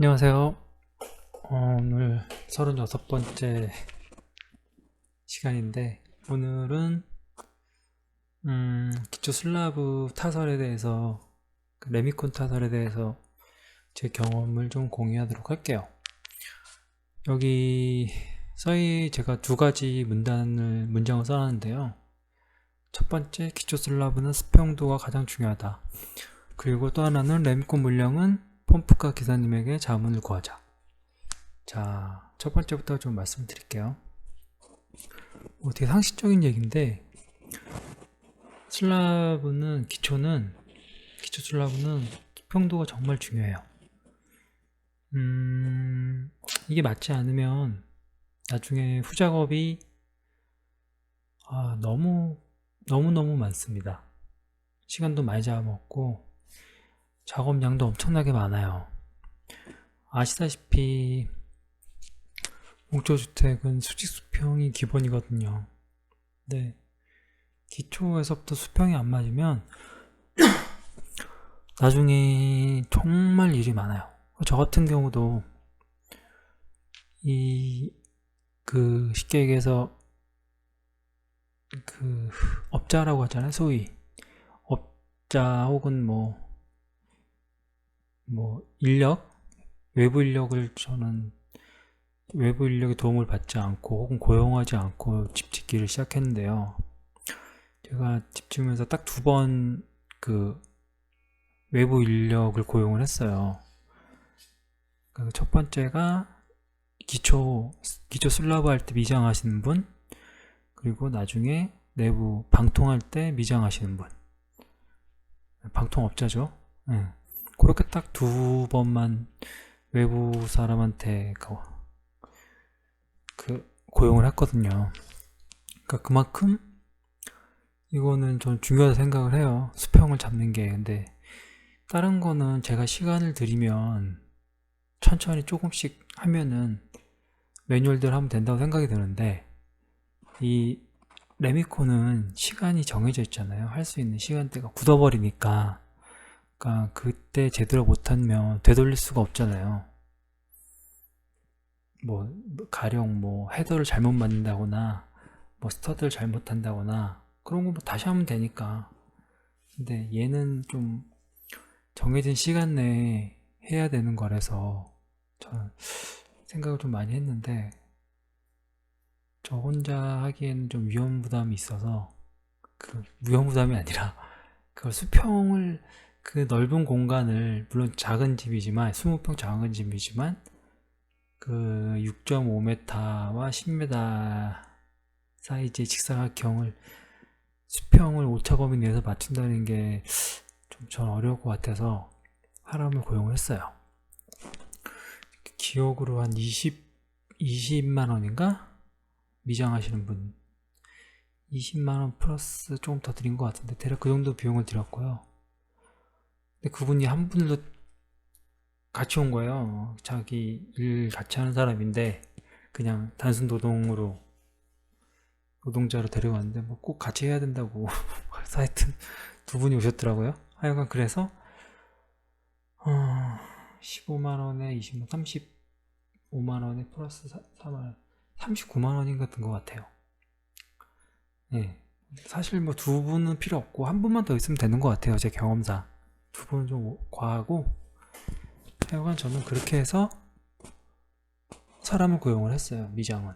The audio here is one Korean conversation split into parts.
안녕하세요. 오늘 36번째 시간인데 오늘은 기초 슬라브 타설에 대해서 레미콘 타설에 대해서 제 경험을 좀 공유하도록 할게요. 여기 제가 두 가지 문장을 써놨는데요. 첫 번째, 기초 슬라브는 수평도가 가장 중요하다. 그리고 또 하나는 레미콘 물량은 펌프카 기사님에게 자문을 구하자. 자, 첫 번째부터 좀 말씀드릴게요. 되게 상식적인 얘기인데, 기초 슬라브는 수평도가 정말 중요해요. 이게 맞지 않으면 나중에 후작업이 너무너무 많습니다. 시간도 많이 잡아먹고 작업량도 엄청나게 많아요. 아시다시피 목조주택은 수직수평이 기본이거든요. 근데 기초에서부터 수평이 안 맞으면 나중에 정말 일이 많아요. 저 같은 경우도 쉽게 얘기해서 업자라고 하잖아요. 소위 업자 혹은 외부 인력의 도움을 받지 않고 혹은 고용하지 않고 집 짓기를 시작했는데요. 제가 집 지으면서 딱 2번 외부 인력을 고용을 했어요. 첫 번째가 기초 슬라브 할 때 미장하시는 분, 그리고 나중에 내부 방통할 때 미장하시는 분. 방통업자죠. 그렇게 딱 2번만 외부 사람한테 고용을 했거든요. 그만큼 이거는 좀 중요하다 생각을 해요. 수평을 잡는 게. 근데 다른 거는 제가 시간을 들이면 천천히 조금씩 하면은 매뉴얼대로 하면 된다고 생각이 드는데, 이 레미콘은 시간이 정해져 있잖아요. 할 수 있는 시간대가 굳어버리니까, 그때 제대로 못하면 되돌릴 수가 없잖아요. 가령 헤더를 잘못 맞는다거나 스터드를 잘못한다거나 그런 거 다시 하면 되니까. 근데 얘는 좀 정해진 시간 내에 해야 되는 거라서 저는 생각을 좀 많이 했는데, 저 혼자 하기에는 좀 위험 부담이 있어서, 위험 부담이 아니라 그걸 수평을, 넓은 공간을, 물론 작은 집이지만 20평 작은 집이지만 6.5m와 10m 사이즈의 직사각형을 수평을 오차범위 내에서 맞춘다는 게 좀 전 어려울 것 같아서 사람을 고용을 했어요. 기억으로 한 20만 원인가? 미장하시는 분 20만 원 플러스 조금 더 드린 것 같은데 대략 그 정도 비용을 들였고요. 근데 그분이 한 분도 같이 온 거예요. 자기 일 같이 하는 사람인데 그냥 단순 노동자로 데려왔는데 꼭 같이 해야 된다고 그래서 하여튼 2분이 오셨더라고요. 하여간 그래서 15만원에 20만 35만원에 플러스 4만원 39만원인 같은 것 같아요. 네. 사실 2분은 필요 없고 한 분만 더 있으면 되는 것 같아요. 제 경험상 2분은 좀 과하고, 하여간 저는 그렇게 해서 사람을 고용을 했어요. 미장은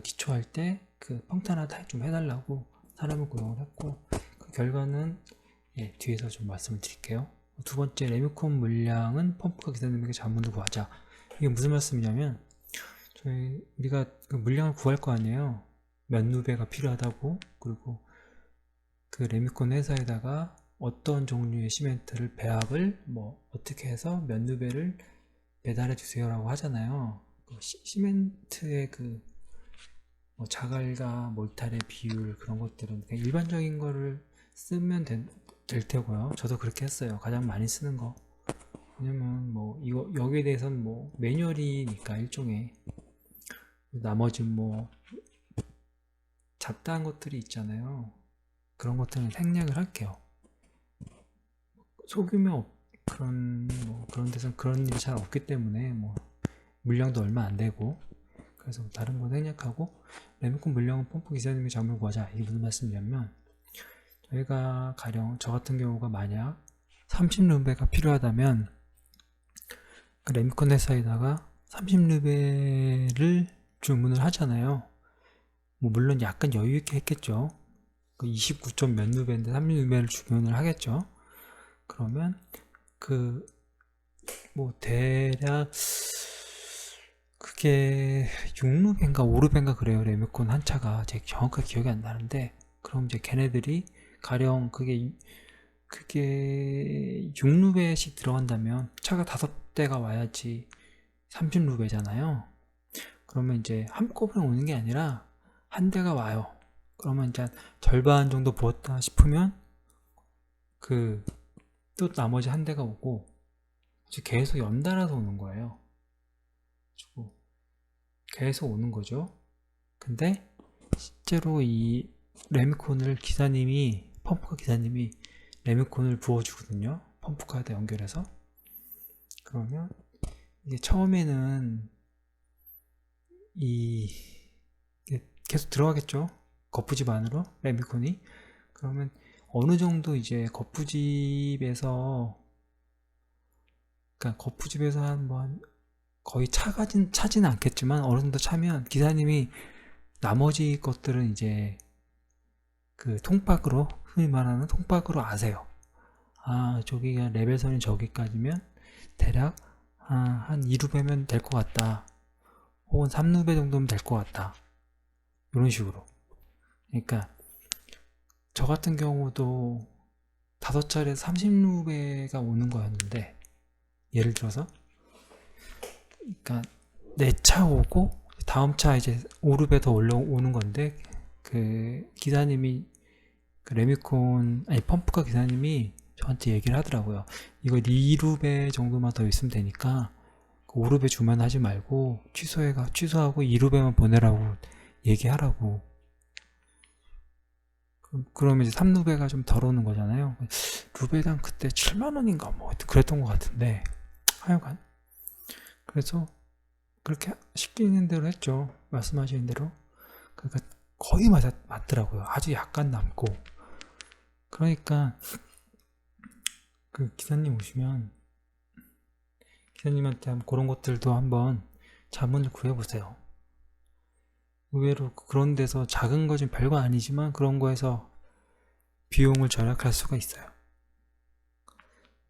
기초할 때 평탄화다 좀 해달라고 사람을 고용을 했고, 그 결과는 뒤에서 좀 말씀을 드릴게요. 두 번째, 레미콘 물량은 펌프카 기사님에게 자문을 구하자. 이게 무슨 말씀이냐면, 우리가 물량을 구할 거 아니에요. 몇 누배가 필요하다고, 그리고 레미콘 회사에다가 어떤 종류의 시멘트를 배합을 어떻게 해서 몇 누배를 배달해 주세요라고 하잖아요. 시멘트의 자갈과 몰탈의 비율, 그런 것들은 그냥 일반적인 거를 쓰면 될 테고요. 저도 그렇게 했어요. 가장 많이 쓰는 거. 왜냐면 여기에 대해서는 매뉴얼이니까 일종의. 나머지 잡다한 것들이 있잖아요. 그런 것들은 생략을 할게요. 소규모 그런 데서 그런 일이 잘 없기 때문에 뭐 물량도 얼마 안 되고, 그래서 다른 건 생략하고 레미콘 물량은 펌프 기사님의 작물 구하자. 이게 무슨 말씀이냐면, 저희가 가령 저 같은 경우가 만약 30루베가 필요하다면 그 레미콘 회사에다가 30루베를 주문을 하잖아요. 뭐 물론 약간 여유 있게 했겠죠. 그 29점 몇 루베인데 30루베를 주문을 하겠죠. 그러면 그 뭐 대략 그게 6루베인가 5루베인가 그래요. 레미콘 한 차가. 제 정확하게 기억이 안 나는데, 그럼 이제 걔네들이 가령 그게 6루베씩 들어간다면 차가 5대가 와야지 30루베잖아요. 그러면 이제 한꺼번에 오는 게 아니라 한 대가 와요. 그러면 이제 절반 정도 부었다 싶으면 그 또 나머지 한 대가 오고, 계속 연달아서 오는 거예요. 계속 오는 거죠. 근데 실제로 이 레미콘을 펌프카 기사님이 레미콘을 부어주거든요. 펌프카에다 연결해서. 그러면 이게 처음에는 계속 들어가겠죠. 거푸집 안으로 레미콘이. 그러면 어느 정도 이제 거푸집에서 한 거의 차지는 않겠지만 어느 정도 차면 기사님이 나머지 것들은 이제 그 통박으로, 흔히 말하는 통박으로 아세요. 아, 저기가 레벨선이 저기까지면 대략 한 2루베면 될 것 같다. 혹은 3루베 정도면 될 것 같다. 이런 식으로. 그러니까 저 같은 경우도 5차례 30루베가 오는 거였는데, 예를 들어서 그러니까 4차 오고 다음 차 이제 5루베 더 올라오는 건데, 그 기사님이 펌프카 기사님이 저한테 얘기를 하더라고요. 이거 2루베 정도만 더 있으면 되니까 5루베 주문하지 말고 취소하고 2루베만 보내라고 얘기하라고. 그러면 이제 3루베가 좀 덜 오는 거잖아요. 루베당 그때 7만원인가 뭐 그랬던 것 같은데, 하여간 그래서 그렇게 시키는 대로 했죠. 말씀하시는 대로. 그러니까 거의 맞더라고요. 아주 약간 남고. 그러니까 그 기사님 오시면 기사님한테 그런 것들도 한번 자문을 구해보세요. 의외로 그런 데서 작은 거 좀 별거 아니지만 그런 거에서 비용을 절약할 수가 있어요.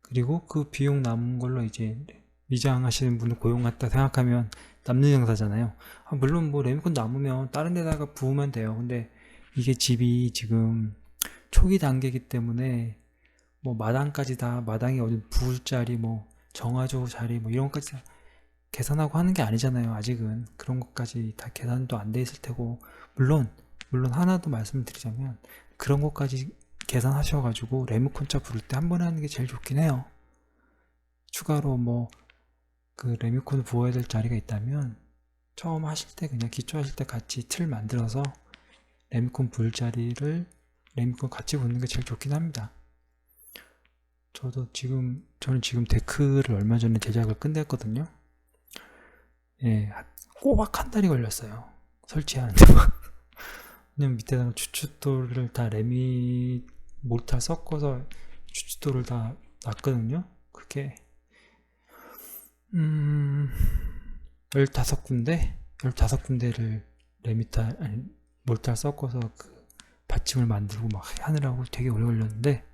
그리고 그 비용 남은 걸로 이제 미장하시는 분을 고용했다 생각하면 남는 장사잖아요. 물론 뭐 레미콘 남으면 다른 데다가 부으면 돼요. 근데 이게 집이 지금 초기 단계이기 때문에 뭐 마당이 어디 부을 자리, 뭐 정화조 자리, 뭐 이런 것까지 계산하고 하는 게 아니잖아요. 아직은 그런 것까지 다 계산도 안 돼 있을 테고, 물론 하나 더 말씀을 드리자면 그런 것까지 계산하셔가지고 레미콘차 부를 때 한 번에 하는 게 제일 좋긴 해요. 추가로 뭐 그 레미콘을 부어야 될 자리가 있다면 처음 하실 때 그냥 기초하실 때 같이 틀 만들어서 레미콘 부을 자리를 레미콘 같이 붓는 게 제일 좋긴 합니다. 저는 지금 데크를 얼마 전에 제작을 끝냈거든요. 예, 꼬박 한 달이 걸렸어요. 설치하는데. 왜냐면 밑에다가 주춧돌을 다 모르타 섞어서 주춧돌을 다 놨거든요. 그게 15군데를 몰타를 섞어서 그 받침을 만들고 막 하느라고 되게 오래 걸렸는데,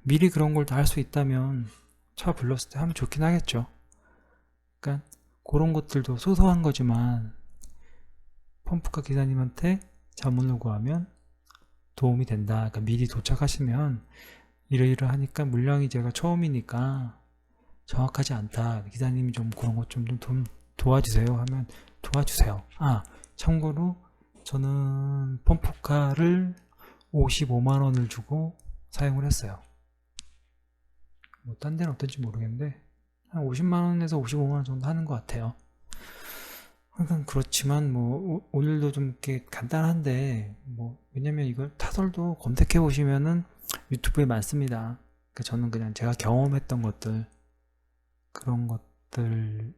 미리 그런 걸 다 할 수 있다면 차 불렀을 때 하면 좋긴 하겠죠. 그러니까 그런 것들도 소소한 거지만 펌프카 기사님한테 자문을 구하면 도움이 된다. 그러니까 미리 도착하시면 이러이러하니까 물량이 제가 처음이니까 정확하지 않다. 기사님이 좀 그런 것 좀 도와주세요 하면 도와주세요. 참고로 저는 펌프카를 55만원을 주고 사용을 했어요. 뭐 딴 데는 어떤지 모르겠는데 한 50만원에서 55만원 정도 하는 것 같아요. 항상 그렇지만 뭐 오늘도 좀 이렇게 간단한데, 뭐 왜냐면 이걸 타설도 검색해 보시면은 유튜브에 많습니다. 그러니까 저는 그냥 제가 경험했던 것들 그런 것들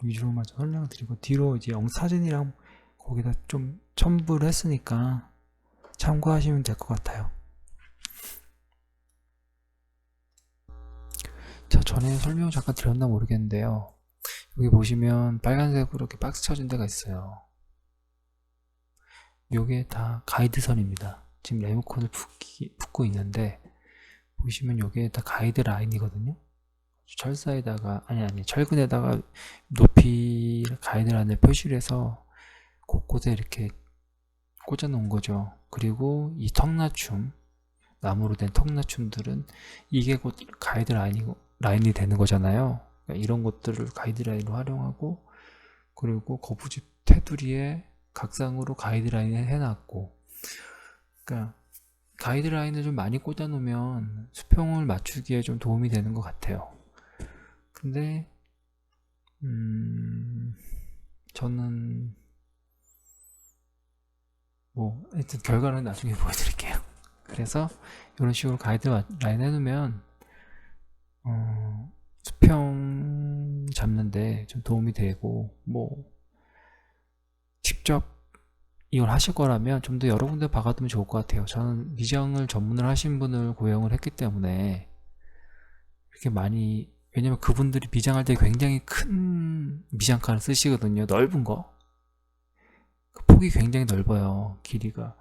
위주로만 좀 설명을 드리고, 뒤로 이제 사진이랑 거기다 좀 첨부를 했으니까 참고하시면 될 것 같아요. 자, 전에 설명 잠깐 드렸나 모르겠는데요. 여기 보시면 빨간색으로 이렇게 박스 쳐진 데가 있어요. 요게 다 가이드선입니다. 지금 레모콘을 붓고 있는데, 보시면 요게 다 가이드 라인이거든요. 철사에다가, 철근에다가 높이 가이드라인을 표시를 해서 곳곳에 이렇게 꽂아 놓은 거죠. 그리고 이 턱맞춤, 나무로 된 턱맞춤들은 이게 곧 가이드 라인이 되는 거잖아요. 그러니까 이런 것들을 가이드라인으로 활용하고, 그리고 거부집 테두리에 각상으로 가이드라인을 해놨고, 그러니까 가이드라인을 좀 많이 꽂아 놓으면 수평을 맞추기에 좀 도움이 되는 것 같아요. 근데 저는 하여튼 결과는 나중에 보여드릴게요. 그래서 이런 식으로 가이드라인 해놓으면 수평 잡는데 좀 도움이 되고, 직접 이걸 하실 거라면 좀 더 여러 군데 박아두면 좋을 것 같아요. 저는 미장을 전문을 하신 분을 고용을 했기 때문에 이렇게 많이, 왜냐면 그분들이 미장할 때 굉장히 큰 미장칸을 쓰시거든요. 넓은 거. 그 폭이 굉장히 넓어요. 길이가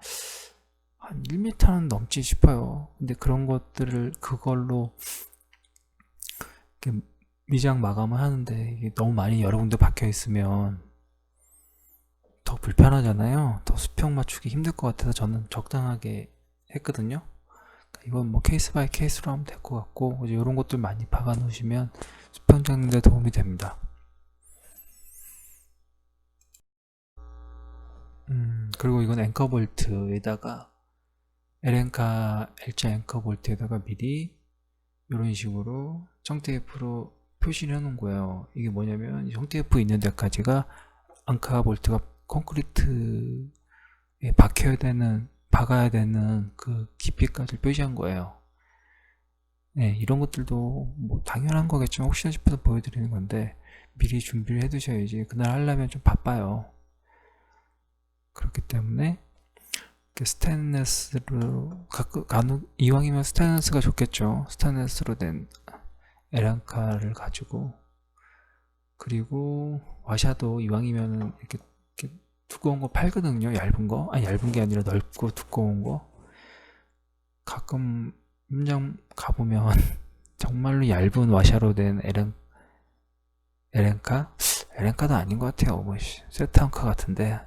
한 1m는 넘지 싶어요. 근데 그런 것들을 그걸로 이렇게 미장 마감을 하는데, 이게 너무 많이 여러 군데 박혀 있으면 더 불편하잖아요. 더 수평 맞추기 힘들 것 같아서 저는 적당하게 했거든요. 이건 케이스 바이 케이스로 하면 될 것 같고, 이제 이런 것들 많이 박아 놓으시면 수평 잡는 데 도움이 됩니다. 그리고 이건 앵커 볼트에다가 L자 앵커 볼트에다가 미리 이런 식으로 청테이프로 표시를 해 놓은 거예요. 이게 뭐냐면 청테이프 있는 데까지가 앙카 볼트가 콘크리트에 박아야 되는 그 깊이까지 표시한 거예요. 네, 이런 것들도 당연한 거겠지만 혹시나 싶어서 보여드리는 건데, 미리 준비를 해 두셔야지. 그날 하려면 좀 바빠요. 그렇기 때문에 스테인레스로, 간혹 이왕이면 스테인레스가 좋겠죠. 스테인레스로 된 에란카를 가지고, 그리고 와샤도 이왕이면은 이렇게 두꺼운 거 팔거든요. 얇은 거, 얇은 게 아니라 넓고 두꺼운 거. 가끔 현장 가보면 정말로 얇은 와샤로 된 에렌카도 아닌 것 같아요. 세트앙카 같은데,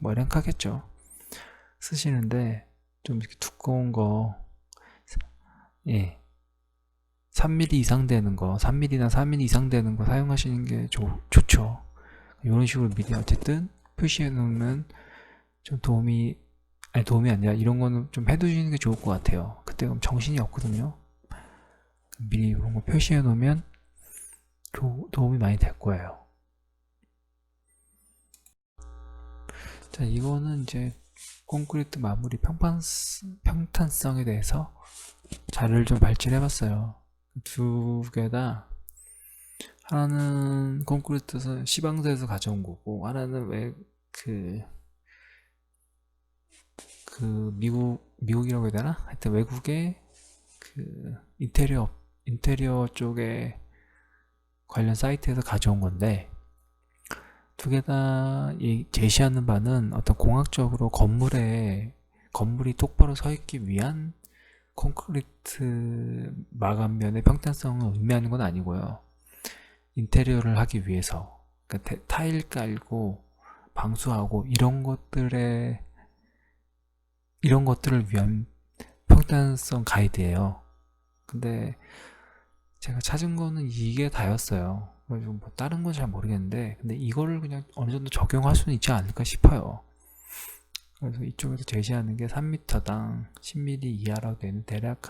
에렌카겠죠. 쓰시는데 좀 이렇게 두꺼운 거, 3mm 이상 되는 거, 3mm나 4mm 이상 되는 거 사용하시는 게 좋죠. 이런 식으로 미리 어쨌든 표시해 놓으면 좀 도움이 아니라, 이런 거는 좀 해두시는 게 좋을 것 같아요. 그때 그럼 정신이 없거든요. 미리 이런 거 표시해 놓으면 도움이 많이 될 거예요. 자, 이거는 이제 콘크리트 마무리 평탄성에 대해서 자료를 좀 발췌해 봤어요. 두 개 다, 하나는 콘크리트에서 시방서에서 가져온 거고, 하나는 미국이라고 해야 되나? 하여튼 외국의 인테리어 쪽에 관련 사이트에서 가져온 건데, 두 개 다 제시하는 바는 어떤 공학적으로 건물이 똑바로 서 있기 위한 콘크리트 마감면의 평탄성을 의미하는 건 아니고요. 인테리어를 하기 위해서, 그러니까 타일 깔고 방수하고 이런 것들을 위한 평탄성 가이드예요. 근데 제가 찾은 거는 이게 다였어요. 그래서 다른 건 잘 모르겠는데, 근데 이거를 그냥 어느 정도 적용할 수는 있지 않을까 싶어요. 그래서 이쪽에서 제시하는 게 3m당 10mm 이하라고 되는, 대략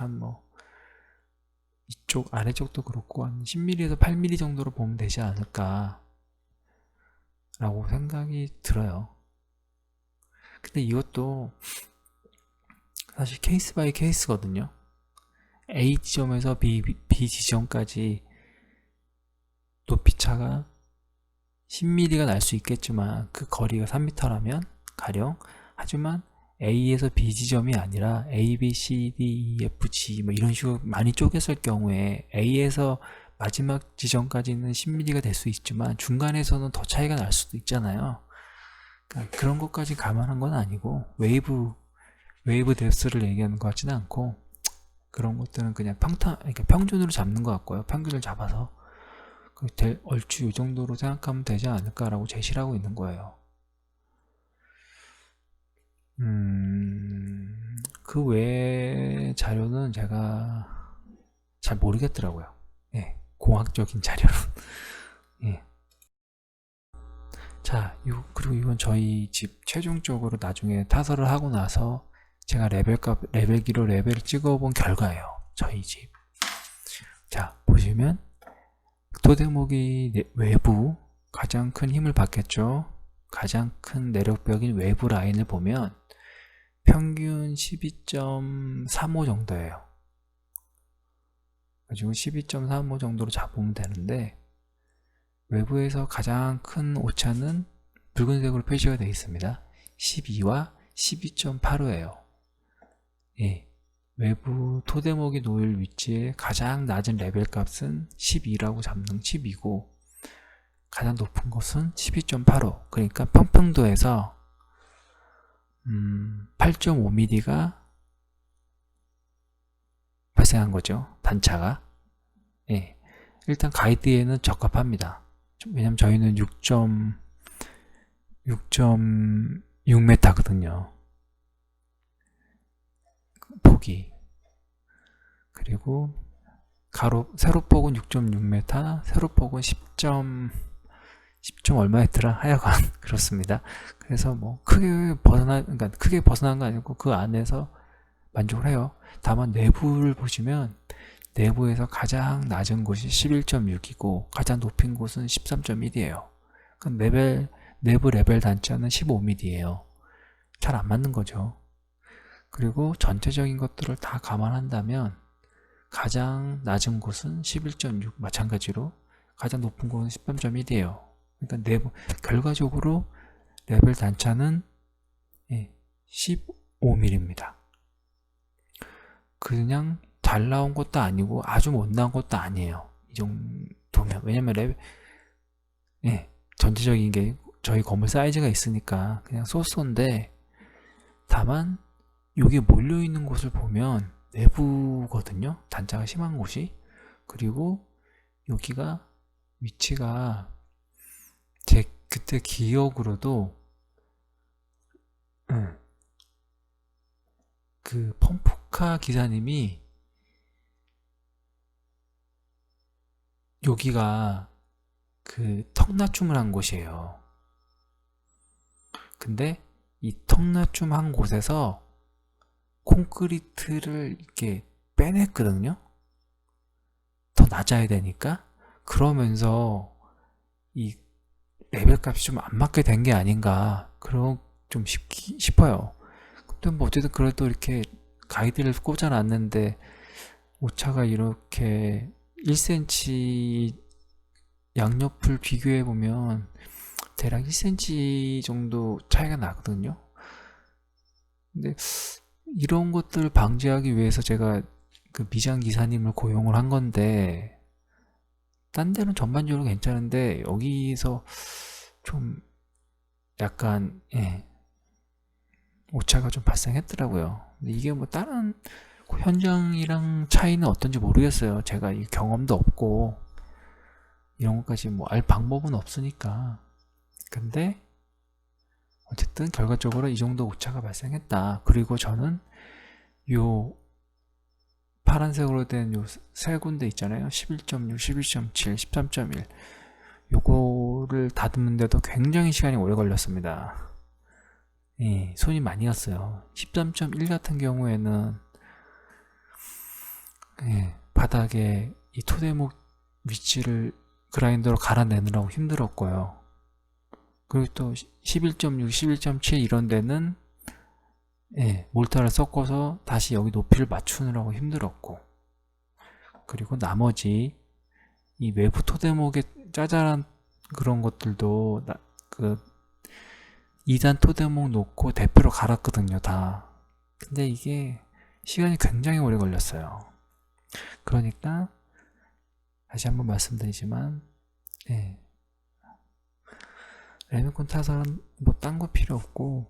이쪽 아래쪽도 그렇고 한 10mm에서 8mm 정도로 보면 되지 않을까 라고 생각이 들어요. 근데 이것도 사실 케이스 바이 케이스거든요. A 지점에서 B 지점까지 높이 차가 10mm가 날 수 있겠지만 그 거리가 3m라면 가령, 하지만 A에서 B 지점이 아니라 A, B, C, D, E, F, G 뭐 이런 식으로 많이 쪼갰을 경우에 A에서 마지막 지점까지는 10mm가 될 수 있지만 중간에서는 더 차이가 날 수도 있잖아요. 그러니까 그런 것까지 감안한 건 아니고 웨이브 뎁스를 얘기하는 것 같지는 않고, 그런 것들은 그냥 그러니까 평균으로 잡는 것 같고요. 평균을 잡아서 얼추 이 정도로 생각하면 되지 않을까라고 제시를 하고 있는 거예요. 그 외의 자료는 제가 잘 모르겠더라고요. 예, 공학적인 자료는. 예. 자, 그리고 이건 저희 집 최종적으로 나중에 타설을 하고 나서 제가 레벨기로 레벨을 찍어본 결과예요. 저희 집. 자, 보시면 토대목이 외부 가장 큰 힘을 받겠죠. 가장 큰 내력벽인 외부 라인을 보면 평균 12.35 정도예요. 가지고 12.35 정도로 잡으면 되는데, 외부에서 가장 큰 오차는 붉은색으로 표시가 되어 있습니다. 12와 12.85예요. 예, 외부 토대목이 놓일 위치에 가장 낮은 레벨 값은 12라고 잡는 12고, 가장 높은 것은 12.85. 그러니까 평평도에서 8.5mm가 발생한 거죠. 단차가. 예, 일단 가이드에는 적합합니다. 왜냐면 저희는 6.6m거든요. 폭이. 그리고 세로폭은 6.6m, 세로폭은 10점 얼마 했더라. 하여간 그렇습니다. 그래서 뭐 크게 벗어난 거 아니고 그 안에서 만족을 해요. 다만 내부를 보시면 내부에서 가장 낮은 곳이 11.6이고 가장 높은 곳은 13.1이에요. 그럼 내부 레벨 단차는 15mm예요. 잘 안 맞는 거죠. 그리고 전체적인 것들을 다 감안한다면 가장 낮은 곳은 11.6, 마찬가지로 가장 높은 곳은 13.1이에요. 그러니까 결과적으로 레벨 단차는 15mm입니다. 그냥 잘 나온 것도 아니고 아주 못 나온 것도 아니에요. 이 정도면. 왜냐면 전체적인 게 저희 건물 사이즈가 있으니까 그냥 쏘쏘인데, 다만 여기 몰려있는 곳을 보면 내부거든요. 단차가 심한 곳이. 그리고 여기가 위치가 제 그때 기억으로도 그 펌프카 기사님이 여기가 그 턱낮춤을 한 곳이에요. 근데 이 턱낮춤 한 곳에서 콘크리트를 이렇게 빼냈거든요. 더 낮아야 되니까. 그러면서 이 레벨 값이 좀 안 맞게 된 게 아닌가, 좀 싶어요. 근데 뭐 어쨌든 그래도 이렇게 가이드를 꽂아놨는데 오차가 이렇게 1cm 양옆을 비교해보면 대략 1cm 정도 차이가 나거든요. 근데 이런 것들을 방지하기 위해서 제가 그 미장 기사님을 고용을 한 건데, 딴 데는 전반적으로 괜찮은데 여기서 좀 약간 오차가 좀 발생했더라고요. 근데 이게 뭐 다른 현장이랑 차이는 어떤지 모르겠어요. 제가 이 경험도 없고 이런 것까지 뭐 알 방법은 없으니까. 근데 어쨌든 결과적으로 이 정도 오차가 발생했다. 그리고 저는 요 파란색으로 된 요 세 군데 있잖아요. 11.6, 11.7, 13.1. 요거를 다듬는데도 굉장히 시간이 오래 걸렸습니다. 손이 많이 갔어요. 13.1 같은 경우에는 바닥에 이 토대목 위치를 그라인더로 갈아내느라고 힘들었고요. 그리고 또 11.6, 11.7 이런 데는 몰타를 섞어서 다시 여기 높이를 맞추느라고 힘들었고, 그리고 나머지 이 외부 토대목의 짜잘한 그런 것들도 그 2단 토대목 놓고 대표로 갈았거든요, 다. 근데 이게 시간이 굉장히 오래 걸렸어요. 그러니까 다시 한번 말씀드리지만, 예, 레미콘 타설은 뭐 딴 거 필요 없고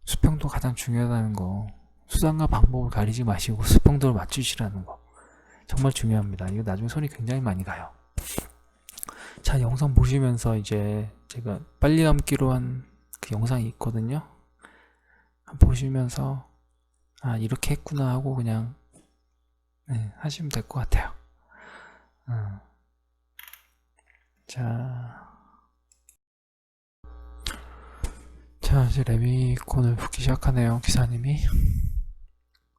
수평도 가장 중요하다는 거, 수단과 방법을 가리지 마시고 수평도를 맞추시라는 거 정말 중요합니다. 이거 나중에 손이 굉장히 많이 가요. 자, 영상 보시면서 이제 제가 빨리 감기로 한 그 영상이 있거든요. 보시면서 아, 이렇게 했구나 하고 그냥 하시면 될 것 같아요. 자, 이제 레미콘을 붓기 시작하네요, 기사님이.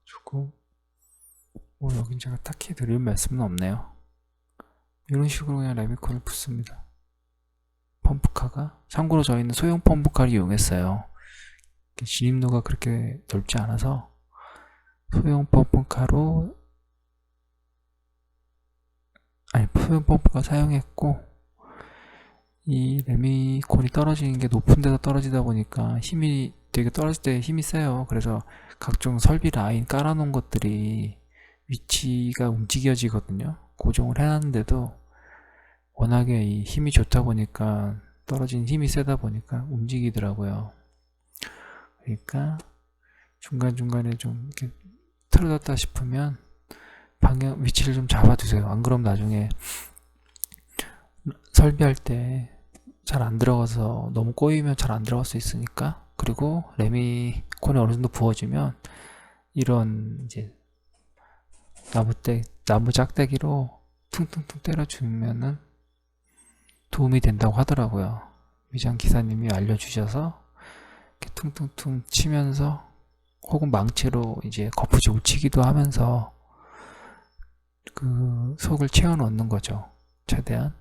조금 뭐 여긴 제가 딱히 드릴 말씀은 없네요. 이런 식으로 그냥 레미콘을 붓습니다. 펌프카가, 참고로 저희는 소형 펌프카를 이용했어요. 진입로가 그렇게 넓지 않아서 소형 펌프카 사용했고, 이 레미콘이 떨어지는 게 높은 데서 떨어지다 보니까 힘이 되게 떨어질 때 힘이 세요. 그래서 각종 설비 라인 깔아놓은 것들이 위치가 움직여지거든요. 고정을 해놨는데도 워낙에 이 힘이 좋다 보니까, 떨어진 힘이 세다 보니까 움직이더라고요. 그러니까 중간중간에 좀 이렇게 틀어졌다 싶으면 방향 위치를 좀 잡아두세요. 안 그러면 나중에 설비할 때 잘 안 들어가서 너무 꼬이면 잘 안 들어갈 수 있으니까. 그리고 레미콘이 어느 정도 부어지면 이런 이제 나무 짝대기로 퉁퉁퉁 때려주면은 도움이 된다고 하더라고요. 위장 기사님이 알려주셔서 이렇게 퉁퉁퉁 치면서, 혹은 망치로 이제 거푸지 우치기도 하면서 그 속을 채워 넣는 거죠. 최대한.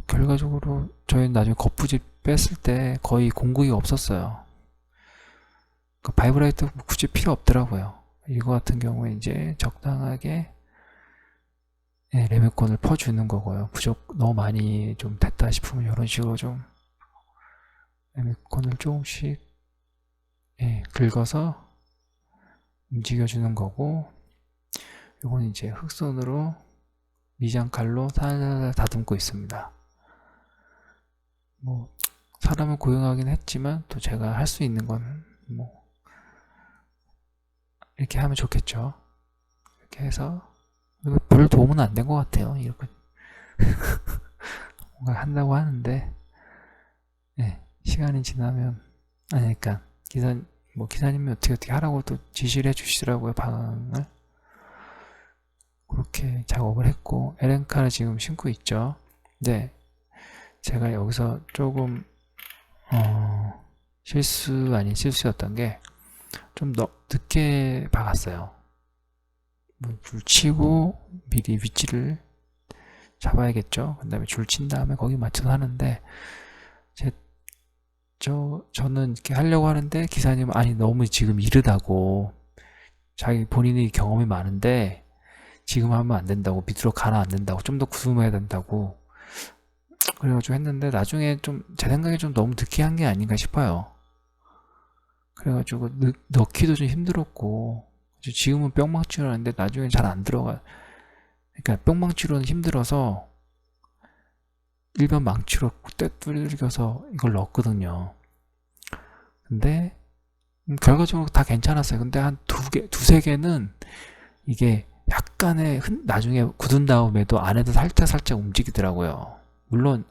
결과적으로 저희는 나중에 거푸지 뺐을 때 거의 공구기가 없었어요. 그러니까 바이브라이트 굳이 필요 없더라고요. 이거 같은 경우에 이제 적당하게 레미콘을 퍼주는 거고요. 너무 많이 좀 됐다 싶으면 이런 식으로 좀 레미콘을 조금씩 긁어서 움직여주는 거고, 이건 이제 흑선으로 미장칼로 살살 다듬고 있습니다. 뭐 사람을 고용하긴 했지만 또 제가 할 수 있는 건 뭐 이렇게 하면 좋겠죠. 이렇게 해서 별 도움은 안 된 것 같아요. 이렇게 뭔가 한다고 하는데 시간이 지나면, 그러니까 기사님이 어떻게 하라고 또 지시를 해주시더라고요. 방향을. 그렇게 작업을 했고, 에렌카를 지금 신고 있죠. 근데 제가 여기서 조금 실수 아닌 실수였던 게, 좀 늦게 박았어요. 줄 치고 미리 위치를 잡아야겠죠. 그 다음에 줄 친 다음에 거기 맞춰서 하는데, 저는 이렇게 하려고 하는데 기사님은 아니 너무 지금 이르다고, 본인이 경험이 많은데 지금 하면 안 된다고, 밑으로 가라앉는다고, 좀 더 구스며야 된다고 그래가지고 했는데, 나중에 좀 제 생각에 좀 너무 늦게 한 게 아닌가 싶어요. 그래가지고 넣기도 좀 힘들었고, 지금은 뿅망치로 하는데 나중에 잘 안 들어가. 그러니까 뿅망치로는 힘들어서 일반 망치로 떼뚫겨서 이걸 넣었거든요. 근데 결과적으로 다 괜찮았어요. 근데 한 두세 개는 이게 약간의 나중에 굳은 다음에도 안에도 살짝 움직이더라고요. 물론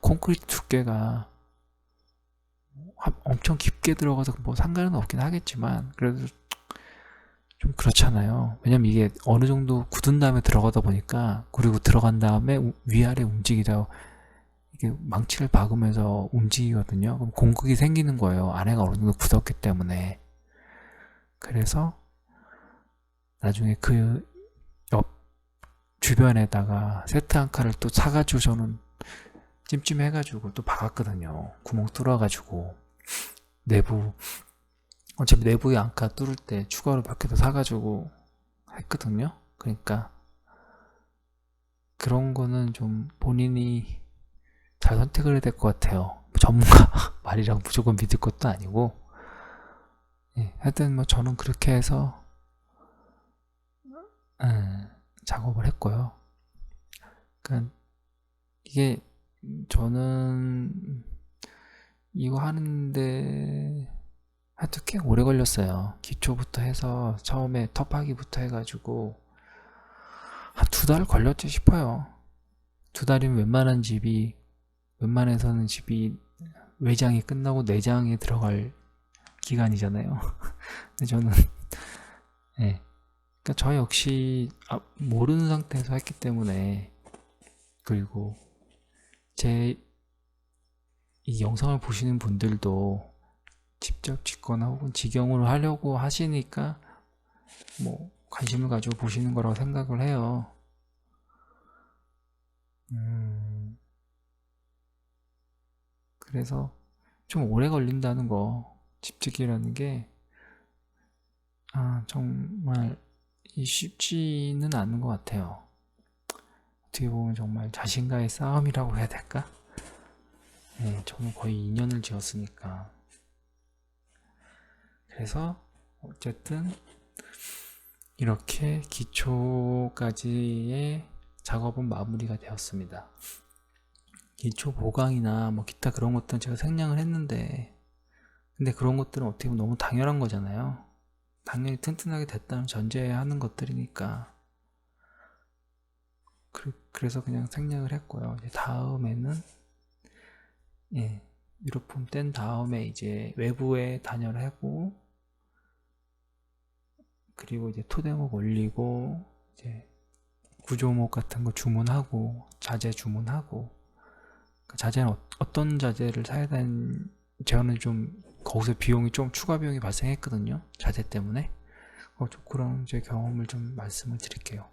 콘크리트 두께가 엄청 깊게 들어가서 뭐 상관은 없긴 하겠지만, 그래도 좀 그렇잖아요. 왜냐면 이게 어느 정도 굳은 다음에 들어가다 보니까, 그리고 들어간 다음에 위아래 움직이다, 이게 망치를 박으면서 움직이거든요. 그럼 공극이 생기는 거예요. 안에가 어느 정도 굳었기 때문에. 그래서 나중에 그 옆 주변에다가 세트 한 칸을 또 사가지고 저는 찜찜해가지고 또 박았거든요. 구멍 뚫어가지고 내부, 어차피 내부에 안카 뚫을 때 추가로 몇 개 더 사가지고 했거든요. 그러니까 그런 거는 좀 본인이 잘 선택을 해야 될 것 같아요. 전문가 말이라고 무조건 믿을 것도 아니고. 예, 하여튼 뭐 저는 그렇게 해서 작업을 했고요. 그러니까 이게 저는 이거 하는데 하여튼 꽤 오래 걸렸어요. 기초부터 해서 처음에 텁하기부터 해가지고 한 2달 걸렸지 싶어요. 2달이면 웬만해서는 집이 외장이 끝나고 내장에 들어갈 기간이잖아요. 근데 저는 예, 그러니까 저 역시 모르는 상태에서 했기 때문에, 그리고 제 이 영상을 보시는 분들도 직접 짓거나 혹은 직영으로 하려고 하시니까 뭐 관심을 가지고 보시는 거라고 생각을 해요. 그래서 좀 오래 걸린다는 거, 집짓기라는 게 정말 쉽지는 않은 것 같아요. 어떻게 보면 정말 자신과의 싸움이라고 해야 될까? 네, 저는 거의 2년을 지었으니까. 그래서 어쨌든 이렇게 기초까지의 작업은 마무리가 되었습니다. 기초 보강이나 뭐 기타 그런 것들은 제가 생략을 했는데, 근데 그런 것들은 어떻게 보면 너무 당연한 거잖아요. 당연히 튼튼하게 됐다는 전제에 하는 것들이니까. 그래서 그냥 생략을 했고요. 이제 다음에는 유로폼 뗀 다음에 이제 외부에 단열을 하고, 그리고 이제 토대목 올리고, 이제 구조목 같은 거 주문하고, 자재 주문하고. 자재는 어떤 자재를 사야 되는, 저는 좀 거기서 비용이 좀 추가 비용이 발생했거든요. 자재 때문에. 그런 제 경험을 좀 말씀을 드릴게요.